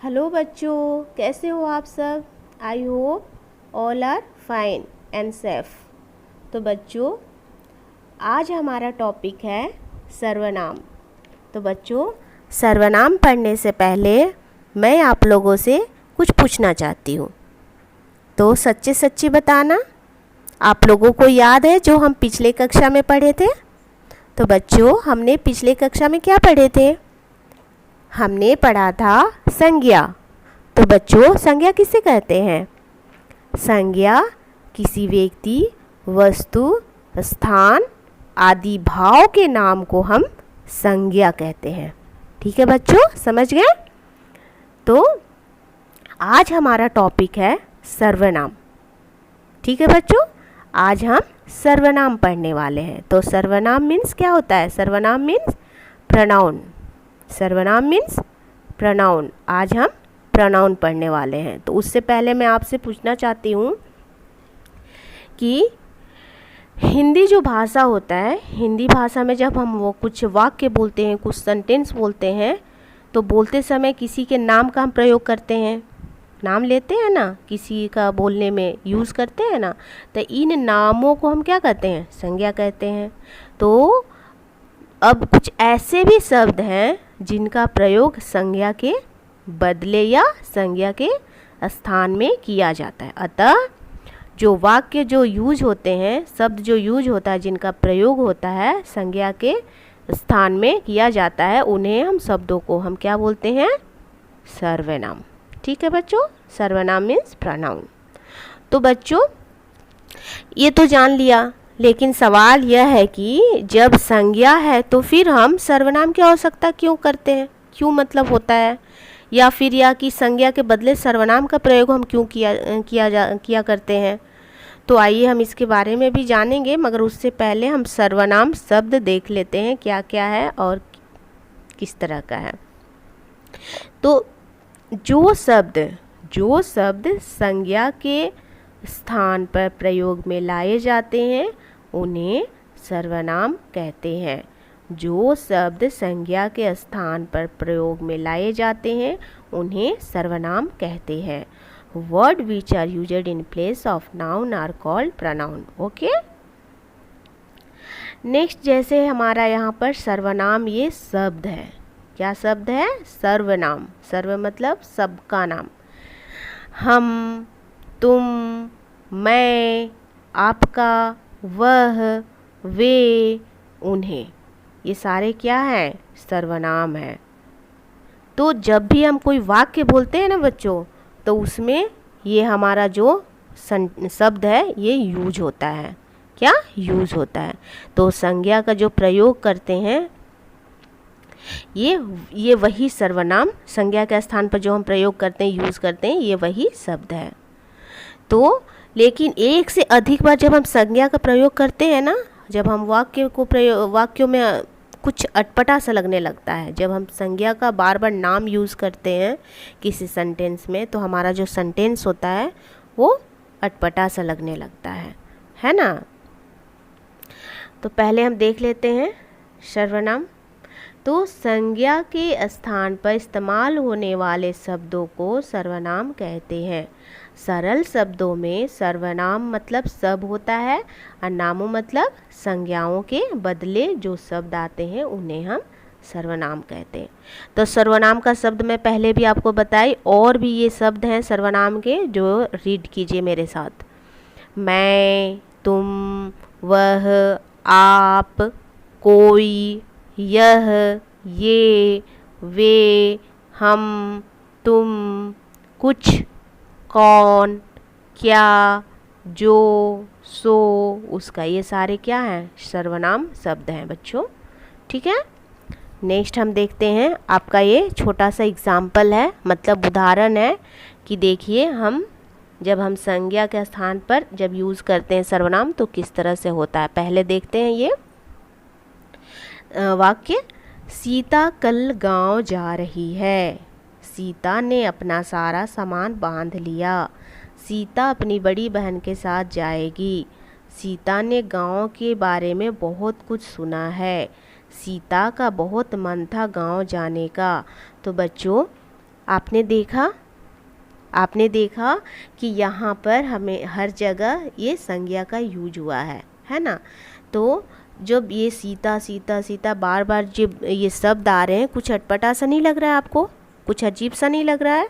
Hello बच्चों, कैसे हो आप सब। I hope all are fine and safe. तो बच्चों, आज हमारा टॉपिक है सर्वनाम। तो बच्चों, सर्वनाम पढ़ने से पहले मैं आप लोगों से कुछ पूछना चाहती हूँ। तो सच्चे सच्ची बताना, आप लोगों को याद है जो हम पिछले कक्षा में पढ़े थे। तो बच्चों, हमने पिछले कक्षा में क्या पढ़े थे? हमने पढ़ा था संज्ञा। तो बच्चों, संज्ञा किसे कहते हैं? संज्ञा किसी व्यक्ति, वस्तु, स्थान आदि भाव के नाम को हम संज्ञा कहते हैं। ठीक है बच्चों, समझ गए? तो आज हमारा टॉपिक है सर्वनाम। ठीक है बच्चों, आज हम सर्वनाम पढ़ने वाले हैं। तो सर्वनाम मीन्स क्या होता है? सर्वनाम मीन्स प्रोनाउन। सर्वनाम मीन्स प्रोनाउन। आज हम प्रोनाउन पढ़ने वाले हैं। तो उससे पहले मैं आपसे पूछना चाहती हूँ कि हिंदी जो भाषा होता है, हिंदी भाषा में जब हम वो कुछ वाक्य बोलते हैं, कुछ सेंटेंस बोलते हैं, तो बोलते समय किसी के नाम का हम प्रयोग करते हैं। नाम लेते हैं ना, किसी का बोलने में यूज़ करते हैं ना, तो इन नामों को हम क्या कहते हैं? संज्ञा कहते हैं। तो अब कुछ ऐसे भी शब्द हैं जिनका प्रयोग संज्ञा के बदले या संज्ञा के स्थान में किया जाता है। अतः जो वाक्य जो यूज होते हैं, शब्द जो यूज होता है, जिनका प्रयोग होता है संज्ञा के स्थान में किया जाता है, उन्हें हम शब्दों को हम क्या बोलते हैं? सर्वनाम। ठीक है बच्चों, सर्वनाम मीन्स प्रोनाउन। तो बच्चों, ये तो जान लिया, लेकिन सवाल यह है कि जब संज्ञा है तो फिर हम सर्वनाम की आवश्यकता क्यों करते हैं? क्यों मतलब होता है? या फिर या कि संज्ञा के बदले सर्वनाम का प्रयोग हम क्यों किया करते हैं? तो आइए हम इसके बारे में भी जानेंगे, मगर उससे पहले हम सर्वनाम शब्द देख लेते हैं क्या क्या है और किस तरह का है। तो जो शब्द संज्ञा के स्थान पर प्रयोग में लाए जाते हैं उन्हें सर्वनाम कहते हैं। जो शब्द संज्ञा के स्थान पर प्रयोग में लाए जाते हैं उन्हें सर्वनाम कहते हैं। Word which are used in place of noun are called pronoun. Okay, next, जैसे हमारा यहाँ पर सर्वनाम ये शब्द है। क्या शब्द है? सर्वनाम। सर्व मतलब सबका नाम। हम, तुम, मैं, आपका, वह, वे, उन्हें, ये सारे क्या हैं? सर्वनाम है। तो जब भी हम कोई वाक्य बोलते हैं ना बच्चों, तो उसमें ये हमारा जो शब्द है ये यूज होता है। क्या यूज होता है? तो संज्ञा का जो प्रयोग करते हैं ये वही सर्वनाम, संज्ञा के स्थान पर जो हम प्रयोग करते हैं, यूज़ करते हैं, ये वही शब्द है। तो लेकिन एक से अधिक बार जब हम संज्ञा का प्रयोग करते हैं ना, जब हम वाक्यों में कुछ अटपटा सा लगने लगता है, जब हम संज्ञा का बार बार नाम यूज़ करते हैं किसी सेंटेंस में, तो हमारा जो सेंटेंस होता है वो अटपटा सा लगने लगता है ना। तो पहले हम देख लेते हैं सर्वनाम। तो संज्ञा के स्थान पर इस्तेमाल होने वाले शब्दों को सर्वनाम कहते हैं। सरल शब्दों में सर्वनाम मतलब सब होता है और नामों मतलब संज्ञाओं के बदले जो शब्द आते हैं उन्हें हम सर्वनाम कहते हैं। तो सर्वनाम का शब्द मैं पहले भी आपको बताई, और भी ये शब्द हैं सर्वनाम के, जो रीड कीजिए मेरे साथ। मैं, तुम, वह, आप, कोई, यह, ये, वे, हम, तुम, कुछ, कौन, क्या, जो, सो, उसका, ये सारे क्या हैं? सर्वनाम शब्द हैं बच्चों। ठीक है, नेक्स्ट हम देखते हैं। आपका ये छोटा सा एग्जाम्पल है, मतलब उदाहरण है कि देखिए जब हम संज्ञा के स्थान पर जब यूज़ करते हैं सर्वनाम तो किस तरह से होता है। पहले देखते हैं ये वाक्य। सीता कल गांव जा रही है। सीता ने अपना सारा सामान बांध लिया। सीता अपनी बड़ी बहन के साथ जाएगी। सीता ने गांव के बारे में बहुत कुछ सुना है। सीता का बहुत मन था गांव जाने का। तो बच्चों, आपने देखा कि यहाँ पर हमें हर जगह ये संज्ञा का यूज हुआ है ना। तो जब ये सीता सीता सीता बार बार जब ये शब्द आ रहे हैं, कुछ अटपटा सा नहीं लग रहा है आपको? कुछ अजीब सा नहीं लग रहा है?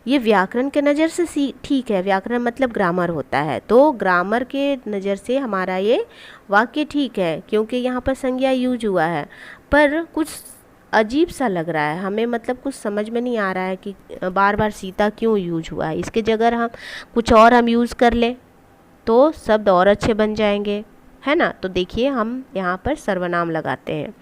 ये व्याकरण के नज़र से ठीक है, व्याकरण मतलब ग्रामर होता है, तो ग्रामर के नज़र से हमारा ये वाक्य ठीक है क्योंकि यहाँ पर संज्ञा यूज हुआ है, पर कुछ अजीब सा लग रहा है हमें, मतलब कुछ समझ में नहीं आ रहा है कि बार बार सीता क्यों यूज हुआ है। इसके जगह हम कुछ और हम यूज़ कर लें तो शब्द और अच्छे बन जाएंगे, है ना। तो देखिए हम यहाँ पर सर्वनाम लगाते हैं।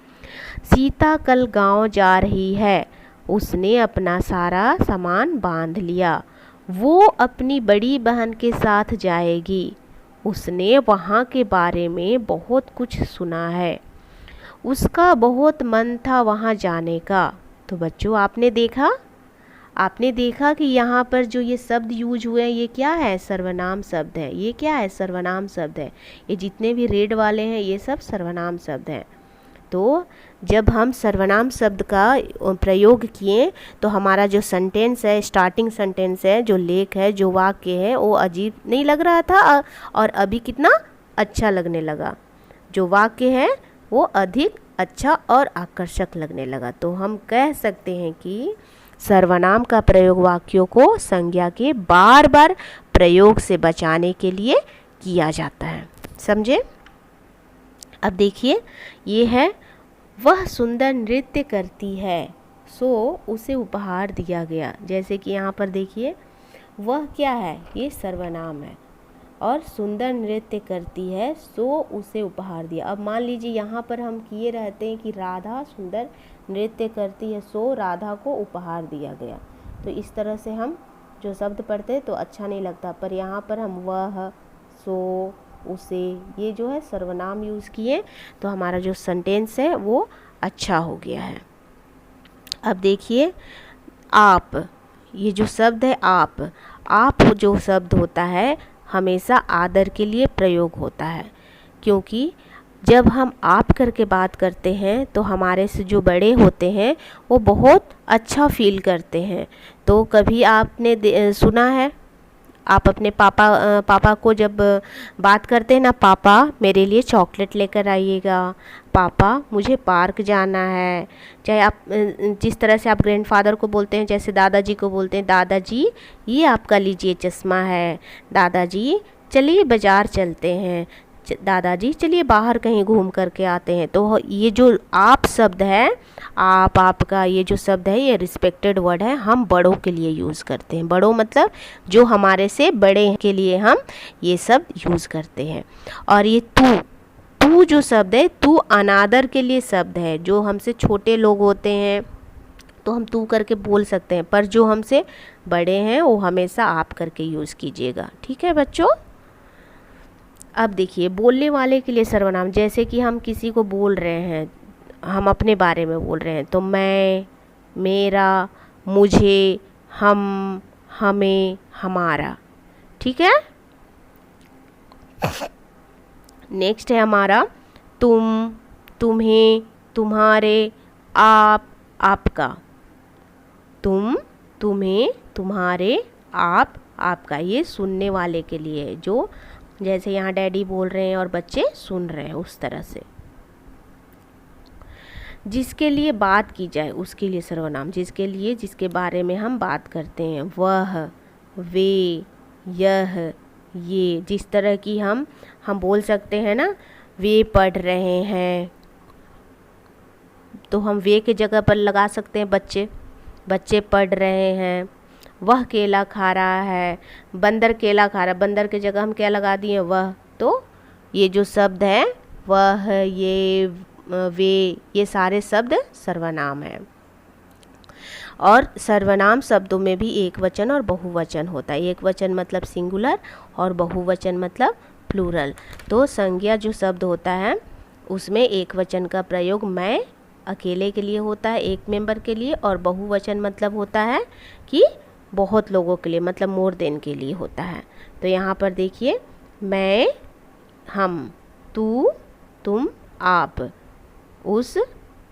सीता कल गांव जा रही है, उसने अपना सारा सामान बांध लिया। वो अपनी बड़ी बहन के साथ जाएगी, उसने वहाँ के बारे में बहुत कुछ सुना है, उसका बहुत मन था वहाँ जाने का। तो बच्चों आपने देखा कि यहाँ पर जो ये शब्द यूज हुए हैं ये क्या है? सर्वनाम शब्द है। ये क्या है? सर्वनाम शब्द है। ये जितने भी रेड वाले हैं ये सब सर्वनाम शब्द हैं। तो जब हम सर्वनाम शब्द का प्रयोग किए तो हमारा जो सेंटेंस है, स्टार्टिंग सेंटेंस है, जो लेख है, जो वाक्य है, वो अजीब नहीं लग रहा था और अभी कितना अच्छा लगने लगा। जो वाक्य है वो अधिक अच्छा और आकर्षक लगने लगा। तो हम कह सकते हैं कि सर्वनाम का प्रयोग वाक्यों को संज्ञा के बार बार प्रयोग से बचाने के लिए किया जाता है। समझे? अब देखिए ये है, वह सुंदर नृत्य करती है सो उसे उपहार दिया गया। जैसे कि यहाँ पर देखिए वह क्या है? ये सर्वनाम है और सुंदर नृत्य करती है सो उसे उपहार दिया। अब मान लीजिए यहाँ पर हम किए रहते हैं कि राधा सुंदर नृत्य करती है सो राधा को उपहार दिया गया, तो इस तरह से हम जो शब्द पढ़ते हैं तो अच्छा नहीं लगता। पर यहाँ पर हम वह, सो, उसे, ये जो है सर्वनाम यूज़ किए तो हमारा जो सेंटेंस है वो अच्छा हो गया है। अब देखिए आप, ये जो शब्द है आप जो शब्द होता है हमेशा आदर के लिए प्रयोग होता है, क्योंकि जब हम आप करके बात करते हैं तो हमारे से जो बड़े होते हैं वो बहुत अच्छा फील करते हैं। तो कभी आपने सुना है, आप अपने पापा को जब बात करते हैं ना, पापा मेरे लिए चॉकलेट लेकर आइएगा, पापा मुझे पार्क जाना है, चाहे आप जिस तरह से आप ग्रैंडफादर को बोलते हैं, जैसे दादाजी को बोलते हैं, दादाजी ये आपका लीजिए चश्मा है, दादाजी चलिए बाज़ार चलते हैं, दादाजी चलिए बाहर कहीं घूम करके आते हैं। तो ये जो आप शब्द है, आपका ये जो शब्द है ये रिस्पेक्टेड वर्ड है, हम बड़ों के लिए यूज़ करते हैं। बड़ों मतलब जो हमारे से बड़े के लिए हम ये शब्द यूज़ करते हैं। और ये तू जो शब्द है, तू अनादर के लिए शब्द है। जो हमसे छोटे लोग होते हैं तो हम तू करके बोल सकते हैं, पर जो हमसे बड़े हैं वो हमेशा आप करके यूज़ कीजिएगा। ठीक है बच्चों? अब देखिए बोलने वाले के लिए सर्वनाम, जैसे कि हम किसी को बोल रहे हैं, हम अपने बारे में बोल रहे हैं तो मैं, मेरा, मुझे, हम, हमें, हमारा। ठीक है? नेक्स्ट है हमारा तुम, तुम्हें, तुम्हारे, आप, आपका। तुम, तुम्हें, तुम्हारे, आप, आपका। ये सुनने वाले के लिए है, जो जैसे यहाँ डैडी बोल रहे हैं और बच्चे सुन रहे हैं उस तरह से। जिसके लिए बात की जाए उसके लिए सर्वनाम, जिसके लिए, जिसके बारे में हम बात करते हैं, वह, वे, यह, ये। जिस तरह की हम बोल सकते हैं ना, वे पढ़ रहे हैं, तो हम वे के जगह पर लगा सकते हैं बच्चे पढ़ रहे हैं। वह केला खा रहा है, बंदर केला खा रहा है, बंदर के जगह हम क्या लगा दिए? वह। तो ये जो शब्द है वह, ये, वे, ये सारे शब्द सर्वनाम हैं। और सर्वनाम शब्दों में भी एक वचन और बहुवचन होता है। एक वचन मतलब सिंगुलर और बहुवचन मतलब प्लूरल। तो संज्ञा जो शब्द होता है उसमें एक वचन का प्रयोग मैं, अकेले के लिए होता है, एक मेंबर के लिए, और बहुवचन मतलब होता है कि बहुत लोगों के लिए, मतलब मोर देन के लिए होता है। तो यहाँ पर देखिए मैं, हम, तू, तुम, आप, उस,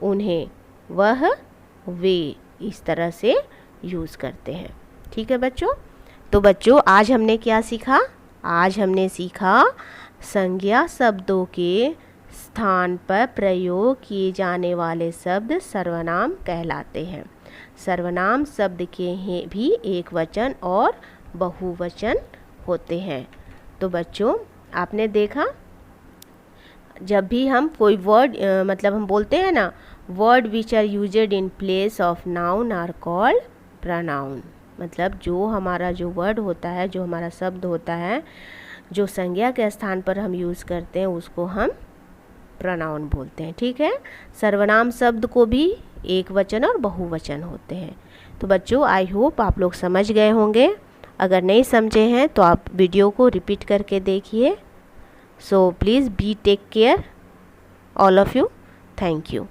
उन्हें, वह, वे, इस तरह से यूज़ करते हैं। ठीक है बच्चों। तो बच्चों आज हमने क्या सीखा? आज हमने सीखा संज्ञा शब्दों के स्थान पर प्रयोग किए जाने वाले शब्द सर्वनाम कहलाते हैं। सर्वनाम शब्द के भी एक वचन और बहुवचन होते हैं। तो बच्चों आपने देखा, जब भी हम कोई वर्ड मतलब हम बोलते हैं ना, word which are used in place of noun are called pronoun. मतलब जो हमारा जो वर्ड होता है, जो हमारा शब्द होता है, जो संज्ञा के स्थान पर हम यूज़ करते हैं उसको हम प्रोनाउन बोलते हैं। ठीक है। सर्वनाम शब्द को भी एक वचन और बहुवचन होते हैं। तो बच्चों आई होप आप लोग समझ गए होंगे। अगर नहीं समझे हैं तो आप वीडियो को रिपीट करके देखिए। So please be take care all of you. Thank you.